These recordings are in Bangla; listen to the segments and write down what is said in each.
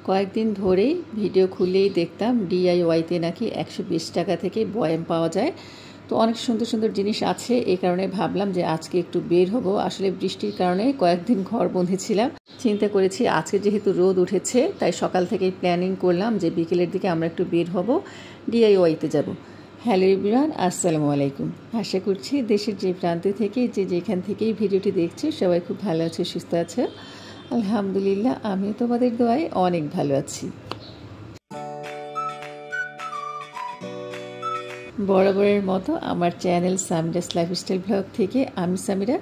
কয়েকদিন ধরেই ভিডিও খুলেই দেখতাম ডিআইওয়াইতে নাকি 120 টাকা থেকে বয়াম পাওয়া যায়। তো অনেক সুন্দর সুন্দর জিনিস আছে, এই কারণে ভাবলাম যে আজকে একটু বের হব। আসলে বৃষ্টির কারণে কয়েকদিন ঘরবন্দি ছিলাম। চিন্তা করেছি আজকে যেহেতু রোদ উঠেছে তাই সকাল থেকেই প্ল্যানিং করলাম যে বিকেলের দিকে আমরা একটু বের হব, ডিআইওয়াইতে যাব। হ্যালো এভরিওয়ান, আসসালামু আলাইকুম। আশা করছি দেশের যে প্রান্ত থেকে যে যেখান থেকেই ভিডিওটি দেখছি সবাই খুব ভালো আছে, সুস্থ আছে। আলহামদুলিল্লাহ, আমিও তোমাদের দোয়ায় অনেক ভালো আছি। বরাবরের মতো আমার চ্যানেল সামিরাস লাইফস্টাইল ব্লগ থেকে আমি সামিরা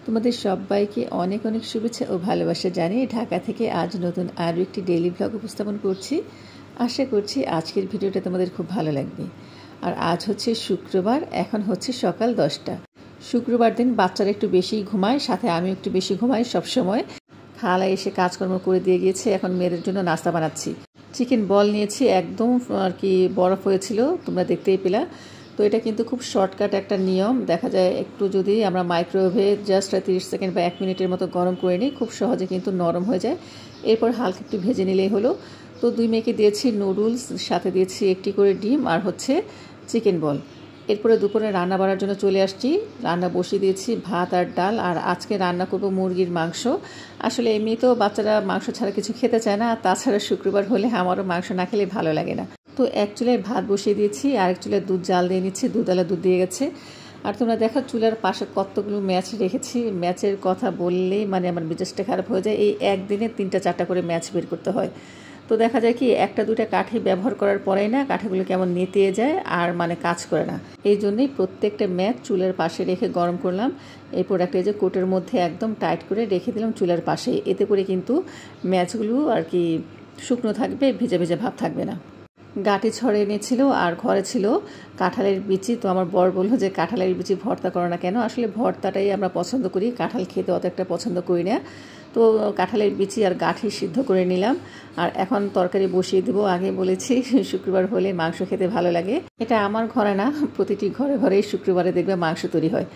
তোমাদের সবাইকে অনেক অনেক শুভেচ্ছা ও ভালোবাসা জানিয়ে ঢাকা থেকে আজ নতুন আরও একটি ডেইলি ব্লগ উপস্থাপন করছি। আশা করছি আজকের ভিডিওটা তোমাদের খুব ভালো লাগবে। আর আজ হচ্ছে শুক্রবার, এখন হচ্ছে সকাল 10টা। শুক্রবার দিন বাচ্চারা একটু বেশি ঘুমায়, সাথে আমি একটু বেশি ঘুমাই সবসময়। খালা এসে কাজকর্ম করে দিয়ে গিয়েছে, এখন মেয়েদের জন্য নাস্তা বানাচ্ছি। চিকেন বল নিয়েছি, একদম আর কি বরফ হয়েছিল, তোমরা দেখতেই পেলা। তো এটা কিন্তু খুব শর্টকাট একটা নিয়ম, দেখা যায় একটু যদি আমরা মাইক্রোওয়েভে জাস্ট 30 সেকেন্ড বা 1 মিনিটের মতো গরম করে নিই, খুব সহজে কিন্তু নরম হয়ে যায়। এরপর হালকা একটু ভেজে নিলেই হলো। তো 2 মেয়েকে দিয়েছি নুডলস, সাথে দিয়েছি একটি করে ডিম আর হচ্ছে চিকেন বল। এরপরে দুপুরে রান্না বাড়ার জন্য চলে আসছি। রান্না বসিয়ে দিয়েছি, ভাত আর ডাল। আর আজকে রান্না করব মুরগির মাংস। আসলে এমনি তো বাচ্চারা মাংস ছাড়া কিছু খেতে চায় না, তাছাড়া শুক্রবার হলে আমারও মাংস না খেলে ভালো লাগে না। তো এক চুলায় ভাত বসিয়ে দিয়েছি, আর এক চুলায় দুধ জাল দিয়ে নিচ্ছি। দুধওয়ালা দুধ দিয়ে গেছে। আর তোমরা দেখো চুলার পাশে কতগুলো ম্যাচ রেখেছি। ম্যাচের কথা বললেই মানে আমার মেজাজটা খারাপ হয়ে যায়। এই একদিনে 3টা-4টা করে ম্যাচ বের করতে হয়। তো দেখা যায় কি 1-2টা কাঠি ব্যবহার করার পরেই না কাঠিগুলো কেমন নেতিয়ে যায় আর মানে কাজ করে না। এই জন্যই প্রত্যেকটা ম্যাচ চুলার পাশে রেখে গরম করলাম। এই প্রোডাক্টে যে কোটের মধ্যে একদম টাইট করে রেখে দিলাম চুলার পাশে। এতে করে কিন্তু ম্যাচগুলো আর কি শুকনো থাকবে, ভেজা ভেজা ভাব থাকবে না। গাঁটি ছড়ে এনেছিল আর ঘরে ছিল কাঁঠালের বিচি। তো আমার বর বললো যে কাঁঠালের বিচি ভর্তা করো না কেন? আসলে ভর্তাটাই আমরা পছন্দ করি, কাঁঠাল খেতে অত একটা পছন্দ করি না। তো কাঁঠালের বিচি আর গাঁঠি সিদ্ধ করে নিলাম। আর এখন তরকারি বসিয়ে দেবো। আগে বলেছি শুক্রবার হলে মাংস খেতে ভালো লাগে। এটা আমার ঘরে না, প্রতিটি ঘরে ঘরেই শুক্রবারে দেখবে মাংস তৈরি হয়।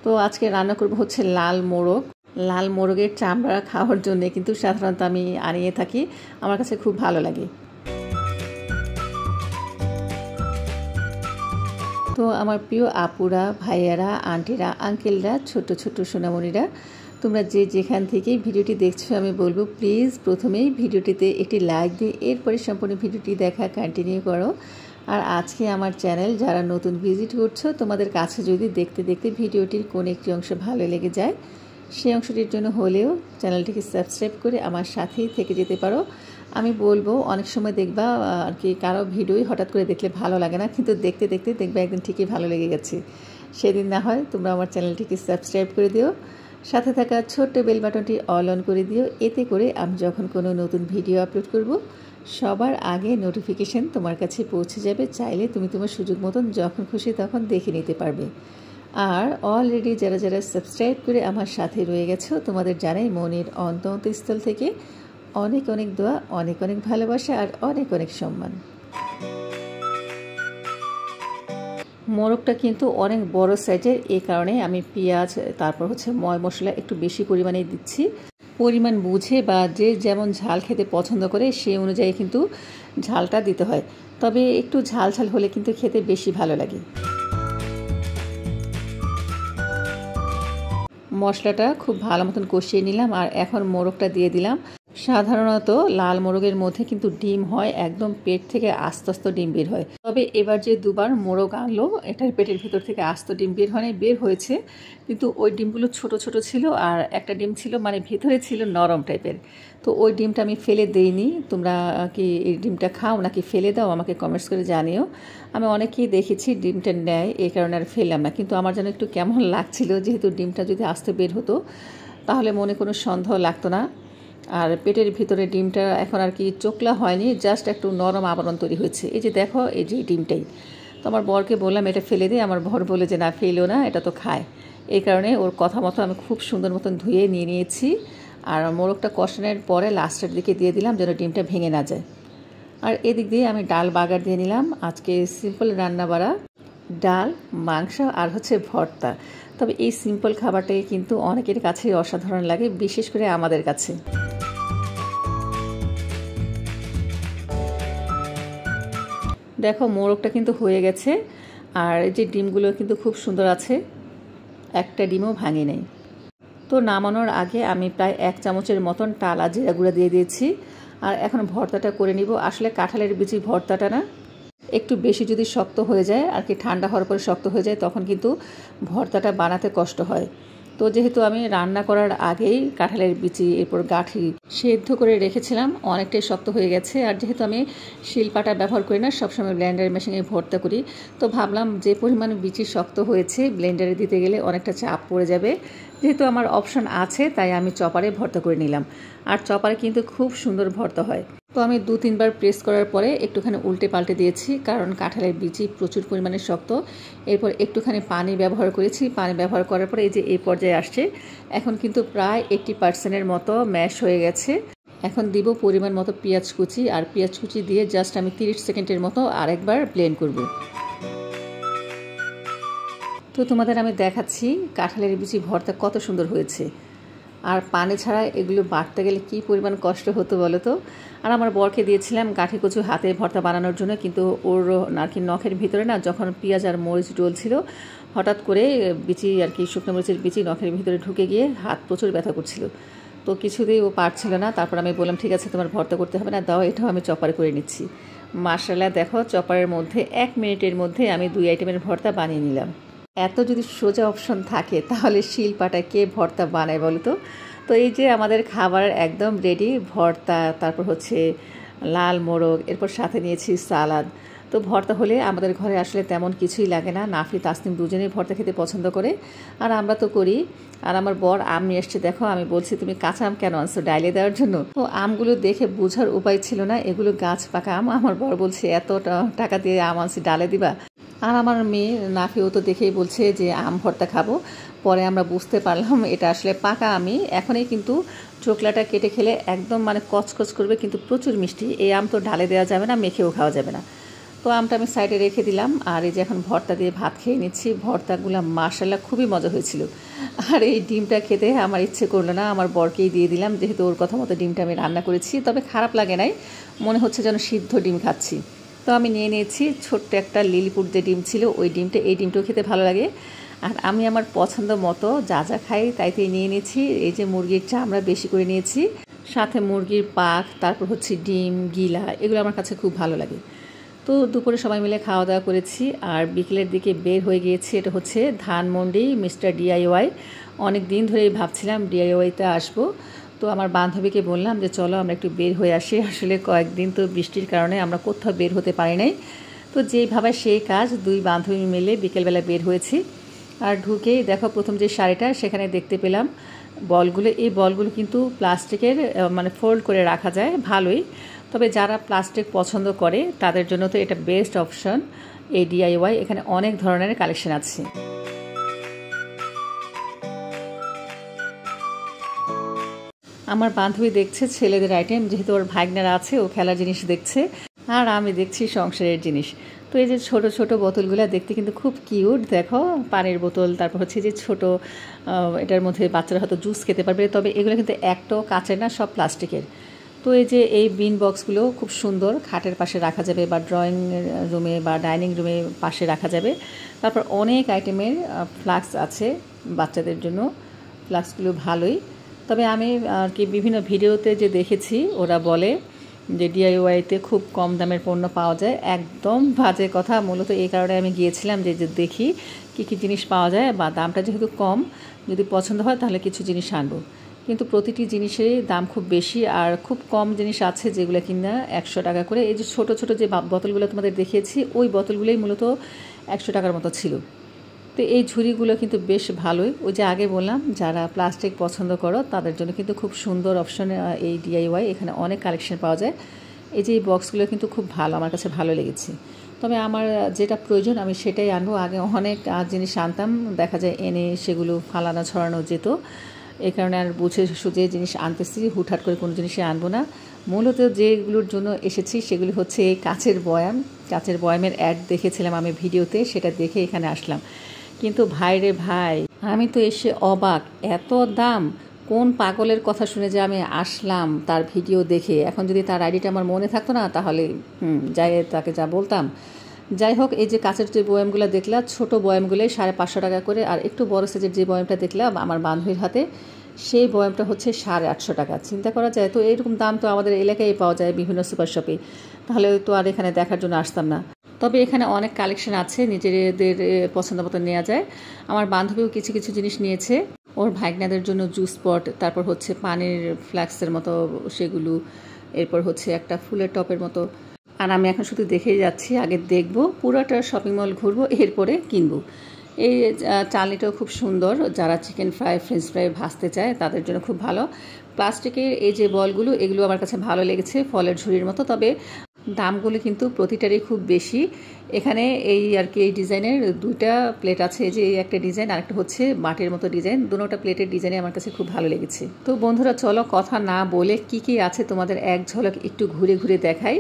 তো আজকে রান্না করব হচ্ছে লাল মোরগ। লাল মোরগের চামড়া খাওয়ার জন্যে কিন্তু সাধারণত আমি আনিয়ে থাকি, আমার কাছে খুব ভালো লাগে। তো আমার প্রিয় আপুরা, ভাইয়ারা, আন্টিরা, আঙ্কেলরা, ছোট ছোট সোনামণিরা, তোমরা যে যেখান থেকেই ভিডিওটি দেখছো আমি বলবো প্লিজ প্রথমেই ভিডিওটিতে একটি লাইক দিয়ে এরপরে সম্পূর্ণ ভিডিওটি দেখা কন্টিনিউ করো। আর আজকে আমার চ্যানেল যারা নতুন ভিজিট করছো, তোমাদের কাছে যদি দেখতে দেখতে ভিডিওটির কোন একটি অংশ ভালো লেগে যায়, সেই অংশটির জন্য হলেও চ্যানেলটিকে সাবস্ক্রাইব করে আমার সাথেই থেকে যেতে পারো। আমি বলবো অনেক সময় দেখবা আর কি কারো ভিডিওই হঠাৎ করে দেখলে ভালো লাগে না, কিন্তু দেখতে দেখতে দেখবে একদিন ঠিকই ভালো লেগে গেছে। সেদিন না হয় তোমরা আমার চ্যানেলটিকে সাবস্ক্রাইব করে দিও, সাথে থাকা ছোট্ট বেল বাটনটি অল অন করে দিও। এতে করে আমি যখন কোনো নতুন ভিডিও আপলোড করব সবার আগে নোটিফিকেশন তোমার কাছে পৌঁছে যাবে। চাইলে তুমি তোমার সুযোগ মতন যখন খুশি তখন দেখে নিতে পারবে। আর অলরেডি যারা যারা সাবস্ক্রাইব করে আমার সাথে রয়ে গেছো, তোমাদের জানাই মনের অন্তঃস্থল থেকে অনেক অনেক দোয়া, অনেক অনেক ভালোবাসা আর অনেক অনেক সম্মান। মোরগটা কিন্তু অনেক বড় সাইজের, এই কারণে আমি পেঁয়াজ তারপর হচ্ছে ময় মশলা একটু বেশি পরিমাণে দিচ্ছি। পরিমাণ বুঝে বা যে যেমন ঝাল খেতে পছন্দ করে সেই অনুযায়ী কিন্তু ঝালটা দিতে হয়, তবে একটু ঝাল ঝাল হলে কিন্তু খেতে বেশি ভালো লাগে। মশলাটা খুব ভালো মতন কষিয়ে নিলাম আর এখন মোরগটা দিয়ে দিলাম। সাধারণত লাল মোরগের মধ্যে কিন্তু ডিম হয়, একদম পেট থেকে আস্তে আস্তে ডিম বের হয়। তবে এবার যে দুবার মোরগ আনলো এটার পেটের ভিতর থেকে আস্ত ডিম বের হয় না, বের হয়েছে, কিন্তু ওই ডিমগুলো ছোট ছোট ছিল আর একটা ডিম ছিল মানে ভিতরে ছিল নরম টাইপের। তো ওই ডিমটা আমি ফেলে দেইনি। তোমরা কি এই ডিমটা খাও নাকি ফেলে দাও আমাকে কমেন্টস করে জানিও। আমি অনেকেই দেখেছি ডিমটা নেয়, এই কারণে আর ফেললাম না, কিন্তু আমার যেন একটু কেমন লাগছিল, যেহেতু ডিমটা যদি আস্তে বের হতো তাহলে মনে কোনো সন্দেহ লাগতো না। আর পেটের ভিতরে ডিমটা এখন আর কি চোখলা হয়নি, জাস্ট একটু নরম আবরণ তৈরি হয়েছে। এই যে দেখো, এই যে ডিমটাই। তো আমার বরকে বললাম এটা ফেলে দিই, আমার বর বলে যে না ফেলো না, এটা তো খায়। এই কারণে ওর কথা মতো আমি খুব সুন্দর মতন ধুয়ে নিয়ে নিয়েছি। আর মোরগটা কষানোর পরে লাস্টের দিকে দিয়ে দিলাম যেন ডিমটা ভেঙে না যায়। আর এদিক দিয়ে আমি ডাল বাগার দিয়ে নিলাম। আজকে সিম্পল রান্না বাড়া, ডাল, মাংস আর হচ্ছে ভর্তা। তবে এই সিম্পল খাবারটাই কিন্তু অনেকের কাছেই অসাধারণ লাগে, বিশেষ করে আমাদের কাছে। দেখো মোরগটা কিন্তু হয়ে গেছে, আর এই যে ডিমগুলো কিন্তু খুব সুন্দর আছে, একটা ডিমও ভাঙে নেই। তো নামানোর আগে আমি প্রায় 1 চামচের মতন টালা জিরা গুঁড়া দিয়ে দিয়েছি। আর এখন ভর্তাটা করে নিব। আসলে কাঁঠালের বিচি ভর্তাটা না একটু বেশি যদি শক্ত হয়ে যায় আর কি, ঠান্ডা হওয়ার পরে শক্ত হয়ে যায়, তখন কিন্তু ভর্তাটা বানাতে কষ্ট হয়। তো যেহেতু আমি রান্না করার আগেই কাঁঠালের বিচি এরপর গাঁঠি সেদ্ধ করে রেখেছিলাম, অনেকটাই শক্ত হয়ে গেছে। আর যেহেতু আমি শিলপাটা ব্যবহার করি না, সবসময় ব্লেন্ডার মেশিনে ভর্তা করি, তো ভাবলাম যে পরিমাণ বিচি শক্ত হয়েছে ব্লেন্ডারে দিতে গেলে অনেকটা চাপ পড়ে যাবে। যেহেতু আমার অপশন আছে তাই আমি চপারে ভর্তা করে নিলাম। আর চপারে কিন্তু খুব সুন্দর ভর্তা হয়। তো আমি 2-3 বার প্রেস করার পরে একটুখানি উল্টে পাল্টে দিয়েছি, কারণ কাঁঠালের বিচি প্রচুর পরিমাণে শক্ত। এরপর একটুখানি পানি ব্যবহার করেছি, পানি ব্যবহার করার পরে এই যে এই পর্যায়ে আসছে, এখন কিন্তু প্রায় 80% মতো ম্যাশ হয়ে গেছে। এখন দিব পরিমাণ মতো পেঁয়াজ কুচি, আর পেঁয়াজ কুচি দিয়ে জাস্ট আমি 30 সেকেন্ডের মতো আরেকবার ব্লেন্ড করব। তো তোমাদের আমি দেখাচ্ছি কাঁঠালের বিচি ভর্তা কত সুন্দর হয়েছে। আর পানি ছাড়া এগুলো বাটতে গেলে কী পরিমাণ কষ্ট হতো বলো তো। আর আমার বরকে দিয়েছিলাম কাঠি কচু হাতে ভর্তা বানানোর জন্য, কিন্তু ওর আর কি নখের ভিতরে না যখন পেঁয়াজ আর মরিচ ডলছিল, হঠাৎ করে বিচি আর কি শুকনো মরিচের বিচি নখের ভিতরে ঢুকে গিয়ে হাত প্রচুর ব্যথা করছিল। তো কিছুতেই ও পারছিল না। তারপর আমি বললাম ঠিক আছে তোমার ভর্তা করতে হবে না, দাও এটাও আমি চপারে করে নিচ্ছি। মাশাআল্লাহ দেখো চপারের মধ্যে 1 মিনিটের মধ্যে আমি 2 আইটেমের ভর্তা বানিয়ে নিলাম। এত যদি সোজা অপশন থাকে তাহলে শিলপাটায় কে ভর্তা বানায় বলো তো। তো এই যে আমাদের খাবার একদম রেডি, ভর্তা, তারপর হচ্ছে লাল মোরগ, এরপর সাথে নিয়েছি সালাদ। তো ভর্তা হলে আমাদের ঘরে আসলে তেমন কিছুই লাগে না, নাফি তাসনিম দুজনেই ভর্তা খেতে পছন্দ করে, আর আমরা তো করি। আর আমার বর আম নিয়ে এসছে, দেখো আমি বলছি তুমি কাঁচা আম কেন আনছো ডাইলে দেওয়ার জন্য। তো আমগুলো দেখে বোঝার উপায় ছিল না এগুলো গাছ পাকা আম। আমার বর বলছে এত টাকা দিয়ে আম আনছি ডালে দিবা। আর আমার মেয়ে নাফিও তো দেখেই বলছে যে আম ভর্তা খাবো। পরে আমরা বুঝতে পারলাম এটা আসলে পাকা আমি। এখনই কিন্তু চোকলাটা কেটে খেলে একদম মানে কচকচ করবে, কিন্তু প্রচুর মিষ্টি। এই আম তো ঢালে দেওয়া যাবে না, মেখেও খাওয়া যাবে না। তো আমটা আমি সাইডে রেখে দিলাম, আর এই যে এখন ভর্তা দিয়ে ভাত খেয়ে নিচ্ছি। ভর্তাগুলো মাশাআল্লাহ খুবই মজা হয়েছিল। আর এই ডিমটা খেতে আমার ইচ্ছে করলো না, আমার বরকেই দিয়ে দিলাম, যেহেতু ওর কথা মতো ডিমটা আমি রান্না করেছি। তবে খারাপ লাগে নাই, মনে হচ্ছে যেন সিদ্ধ ডিম খাচ্ছি। তো আমি নিয়ে নিয়েছি ছোট্ট একটা লিলিপুট যে ডিম ছিল ওই ডিমটা, এই ডিমটাও খেতে ভালো লাগে। আর আমি আমার পছন্দ মতো যা যা খাই তাইতেই নিয়ে নিয়েছি। এই যে মুরগির চামড়া বেশি করে নিয়েছি, সাথে মুরগির পাখ, তারপর হচ্ছে ডিম, গিলা, এগুলো আমার কাছে খুব ভালো লাগে। তো দুপুরে সবাই মিলে খাওয়া দাওয়া করেছি, আর বিকেলের দিকে বের হয়ে গিয়েছি। এটা হচ্ছে ধানমন্ডি মিস্টার DIY। অনেক দিন ধরেই ভাবছিলাম DIYতে আসবো। তো আমার বান্ধবীকে বললাম যে চলো আমরা একটু বের হয়ে আসি। আসলে কয়েকদিন তো বৃষ্টির কারণে আমরা কোথাও বের হতে পারি নাই। তো যেই ভাবা সেই কাজ, 2 বান্ধবী মিলে বিকেলবেলা বের হয়েছি। আর ঢুকেই দেখো প্রথম যে শাড়িটা সেখানে দেখতে পেলাম বলগুলো। এই বলগুলো কিন্তু প্লাস্টিকের, মানে ফোল্ড করে রাখা যায়, ভালোই। তবে যারা প্লাস্টিক পছন্দ করে তাদের জন্য তো এটা বেস্ট অপশন, এই DIY। এখানে অনেক ধরনের কালেকশন আছে। আমার বান্ধবী দেখছে ছেলেদের আইটেম, যেহেতু ওর ভাগনারা আছে, ও খেলার জিনিস দেখছে, আর আমি দেখছি সংসারের জিনিস। তো এই যে ছোট ছোট বোতলগুলো দেখতে কিন্তু খুব কিউট, দেখো পানির বোতল, তারপর হচ্ছে যে ছোট, এটার মধ্যে বাচ্চারা হয়তো জুস খেতে পারবে। তবে এগুলো কিন্তু একটাও কাচের না, সব প্লাস্টিকের। তো এই যে এই বিন বক্সগুলো খুব সুন্দর, খাটের পাশে রাখা যাবে, বা ড্রয়িং রুমে বা ডাইনিং রুমে পাশে রাখা যাবে। তারপর অনেক আইটেমের ফ্লাক্স আছে বাচ্চাদের জন্য, ফ্লাক্সগুলো ভালোই। তবে আমি আর কি বিভিন্ন ভিডিওতে যে দেখেছি ওরা বলে যে DIYতে খুব কম দামের পণ্য পাওয়া যায়, একদম বাজে কথা। মূলত এই কারণে আমি গিয়েছিলাম যে দেখি কী কী জিনিস পাওয়া যায়, বা দামটা যেহেতু কম, যদি পছন্দ হয় তাহলে কিছু জিনিস আনবো। কিন্তু প্রতিটি জিনিসেরই দাম খুব বেশি, আর খুব কম জিনিস আছে যেগুলো কিনা 100 টাকা করে। এই যে ছোট ছোট যে বোতলগুলো তোমাদের দেখিয়েছি, ওই বোতলগুলোই মূলত 100 টাকার মতো ছিল। তো এই ঝুড়িগুলো কিন্তু বেশ ভালোই। ওই যে আগে বললাম যারা প্লাস্টিক পছন্দ করো তাদের জন্য কিন্তু খুব সুন্দর অপশন এই DIY। এখানে অনেক কালেকশন পাওয়া যায়। এই যে এই বক্সগুলো কিন্তু খুব ভালো, আমার কাছে ভালো লেগেছে। তবে আমার যেটা প্রয়োজন আমি সেটাই আনবো। আগে অনেক জিনিস আনতাম, দেখা যায় এনে সেগুলো ফালানো ছড়ানো যেত, এই কারণে আর বুঝে সুঝে জিনিস আনতেছি, হুটহাট করে কোনো জিনিসই আনবো না। মূলত যেগুলোর জন্য এসেছি সেগুলি হচ্ছে এই কাচের বয়াম। কাচের বয়ামের অ্যাড দেখেছিলাম আমি ভিডিওতে, সেটা দেখে এখানে আসলাম। কিন্তু ভাই রে ভাই, আমি তো এসে অবাক, এত দাম! কোন পাগলের কথা শুনে যে আমি আসলাম তার ভিডিও দেখে। এখন যদি তার আইডিটা আমার মনে থাকতো না তাহলে যাই তাকে যা বলতাম। যাই হোক, এই যে কাঁচের যে বয়ামগুলো দেখলাম, ছোটো বয়ামগুলোই 550 টাকা করে, আর একটু বড় সাইজের যে বয়ামটা দেখলাম আমার বান্ধবীর হাতে, সেই বয়ামটা হচ্ছে 850 টাকা। চিন্তা করা যায় তো, এইরকম দাম তো আমাদের এলাকায় পাওয়া যায় বিভিন্ন সুপার শপে, তাহলে তো আর এখানে দেখার জন্য আসতাম না। তবে এখানে অনেক কালেকশন আছে, নিজেদের পছন্দ মতো নেওয়া যায়। আমার বান্ধবীও কিছু কিছু জিনিস নিয়েছে, ওর ভাইগনাদের জন্য জুস পট, তারপর হচ্ছে পানির ফ্লাক্সের মতো সেগুলো, এরপর হচ্ছে একটা ফুলের টপের মতো। আর আমি এখন শুধু দেখেই যাচ্ছি, আগে দেখব, পুরোটা শপিং মল ঘুরবো, এরপরে কিনবো। এই চালনিটাও খুব সুন্দর, যারা চিকেন ফ্রাই ফ্রেঞ্চ ফ্রাই ভাজতে চায় তাদের জন্য খুব ভালো। প্লাস্টিকের এই যে বলগুলো, এগুলো আমার কাছে ভালো লেগেছে, ফলের ঝুড়ির মতো, তবে দামগুলো কিন্তু প্রতিটারই খুব বেশি। এখানে এই আর কি এই ডিজাইনের 2টা প্লেট আছে, এই যে এই একটা ডিজাইন, আরেকটা হচ্ছে বাটির মতো ডিজাইন, দুটোটা প্লেটের ডিজাইনে আমার কাছে খুব ভালো লেগেছে। তো বন্ধুরা চলো কথা না বলে কি কি আছে তোমাদের এক ঝলক একটু ঘুরে ঘুরে দেখাই।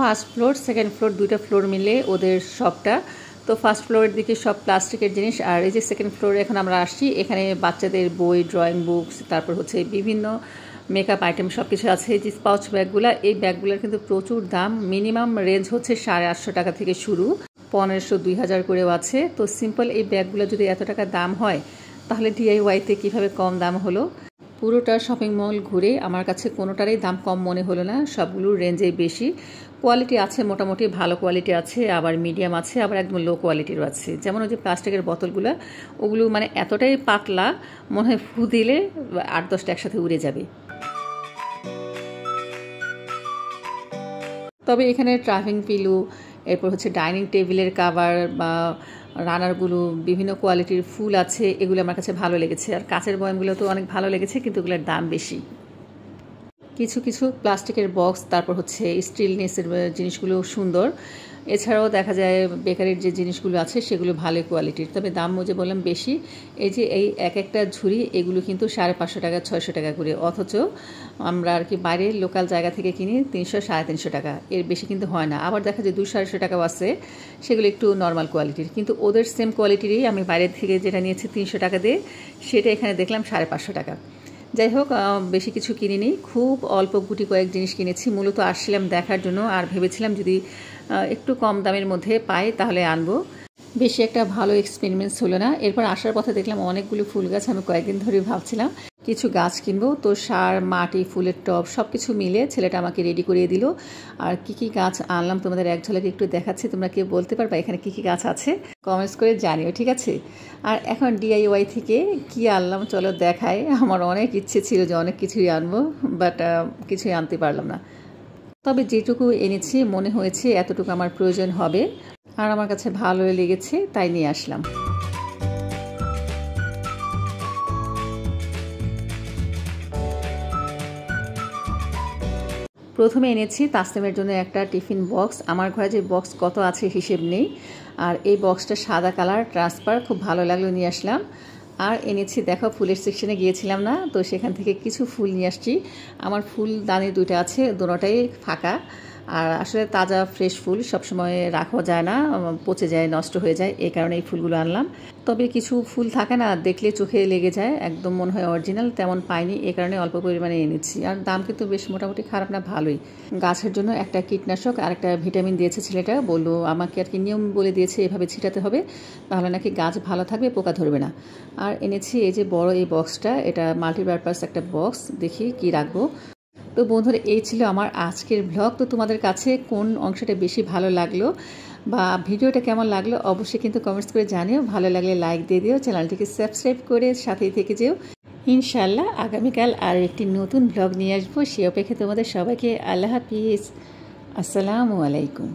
ফার্স্ট ফ্লোর সেকেন্ড ফ্লোর দুইটা ফ্লোর মিলে ওদের শপটা। তো ফার্স্ট ফ্লোরের দিকে সব প্লাস্টিকের জিনিস, আর এই যে সেকেন্ড ফ্লোরে এখন আমরা আসছি, এখানে বাচ্চাদের বই, ড্রয়িং বুকস, তারপর হচ্ছে বিভিন্ন মেকআপ আইটেম সব কিছু আছে। এই যে পাউচ ব্যাগগুলো, এই ব্যাগগুলোর কিন্তু প্রচুর দাম। মিনিমাম রেঞ্জ হচ্ছে 850 টাকা থেকে শুরু, 1500 2000 করেও আছে। তো সিম্পল এই ব্যাগগুলো যদি এত টাকা দাম হয়, তাহলে DIYতে কীভাবে কম দাম হলো। পুরোটা শপিং মল ঘুরে আমার কাছে কোনোটারই দাম কম মনে হলো না, সবগুলোর রেঞ্জেই বেশি। কোয়ালিটি আছে, মোটামুটি ভালো কোয়ালিটি আছে, আবার মিডিয়াম আছে, আবার একদম লো কোয়ালিটিরও আছে। যেমন ওই যে প্লাস্টিকের বোতলগুলো, ওগুলো মানে এতটাই পাতলা, মনে হয় ফু দিলে 8-10টা একসাথে উড়ে যাবে। তবে এখানে ট্রাভেলিং পিলো, এরপর হচ্ছে ডাইনিং টেবিলের কাভার বা রানারগুলো, বিভিন্ন কোয়ালিটির ফুল আছে, এগুলো আমার কাছে ভালো লেগেছে। আর কাঁচের বয়ামগুলো তো অনেক ভালো লেগেছে, কিন্তু এগুলোর দাম বেশি। কিছু কিছু প্লাস্টিকের বক্স, তারপর হচ্ছে স্টিলনেসের জিনিসগুলো সুন্দর। এছাড়াও দেখা যায় বেকারির যে জিনিসগুলো আছে সেগুলো ভালো কোয়ালিটির, তবে দাম যে বললাম বেশি। এই যে এই এক একটা ঝুড়ি, এগুলো কিন্তু 550 টাকা 600 টাকা করে, অথচ আমরা আর কি বাইরের লোকাল জায়গা থেকে কিনি 300 350 টাকা, এর বেশি কিন্তু হয় না। আবার দেখা যায় 200-250 টাকাও আছে, সেগুলো একটু নর্মাল কোয়ালিটির, কিন্তু ওদের সেম কোয়ালিটিরই আমি বাইরের থেকে যেটা নিয়েছি 300 টাকা দিয়ে, সেটা এখানে দেখলাম 550 টাকা। যাই হোক, বেশি কিছু কিনিনি, খুব অল্প গুটি কয়েক জিনিস কিনেছি। মূলত আসছিলাম দেখার জন্য, আর ভেবেছিলাম যদি একটু কম দামের মধ্যে পাই তাহলে আনবো। বেশি একটা ভালো এক্সপেরিমেন্টস হলো না। এরপর আসার পথে দেখলাম অনেকগুলো ফুল গাছ। আমি কয়েকদিন ধরে ভাবছিলাম কিছু গাছ কিনবো, তো সার, মাটি, ফুলের টব সব কিছু মিলে ছেলেটা আমাকে রেডি করিয়ে দিল। আর কি কি গাছ আনলাম তোমাদের এক ঝলকে একটু দেখাচ্ছি। তোমরা কেউ বলতে পারবা এখানে কি কি গাছ আছে? কমেন্টস করে জানিও, ঠিক আছে? আর এখন DIY থেকে কি আনলাম চলো দেখাই। আমার অনেক ইচ্ছে ছিল যে অনেক কিছুই আনবো, বাট কিছুই আনতে পারলাম না। তবে যেটুকু এনেছি মনে হয়েছে এতটুকু আমার প্রয়োজন হবে, আর আমার কাছে ভালোই লেগেছে, তাই নিয়ে আসলাম। প্রথমে এনেছি তাসনিমের জন্য একটা টিফিন বক্স। আমার ঘরে যে বক্স কত আছে হিসেব নেই, আর এই বক্সটা সাদা কালার, ট্রান্সপার, খুব ভালো লাগলো, নিয়ে আসলাম। আর এনেছি, দেখো ফুলের সেকশনে গিয়েছিলাম না, তো সেখান থেকে কিছু ফুল নিয়ে আসছি। আমার ফুল দানি দুটো আছে, দুটোটাই ফাঁকা। আর আসলে তাজা ফ্রেশ ফুল সবসময় রাখা যায় না, পচে যায়, নষ্ট হয়ে যায়, এই কারণে এই ফুলগুলো আনলাম। তবে কিছু ফুল থাকে না, দেখলে চোখে লেগে যায়, একদম মনে হয় অরিজিনাল, তেমন পাইনি, এই কারণে অল্প পরিমাণে এনেছি। আর দাম কিন্তু বেশ মোটামুটি খারাপ না, ভালোই। গাছের জন্য একটা কীটনাশক আর একটা ভিটামিন দিয়েছে ছেলেটা, বললো আমাকে আর কি নিয়ম বলে দিয়েছে এভাবে ছিটাতে হবে, তাহলে নাকি গাছ ভালো থাকবে, পোকা ধরবে না। আর এনেছি এই যে বড় এই বক্সটা, এটা মাল্টিপারপাস একটা বক্স, দেখি কি রাখবো। তো বন্ধুরা, এই ছিল আমার আজকের ব্লগ। তো তোমাদের কাছে কোন অংশটা বেশি ভালো লাগলো বা ভিডিওটা কেমন লাগলো অবশ্যই কিন্তু কমেন্টস করে জানিও। ভালো লাগলে লাইক দিয়ে দিও, চ্যানেলটিকে সাবস্ক্রাইব করে সাথেই থেকে যেও। ইনশাআল্লাহ আগামীকাল আর একটি নতুন ব্লগ নিয়ে আসবো। সে অপেক্ষা তোমাদের সবাইকে আল্লাহ হাফিজ, আসসালামু আলাইকুম।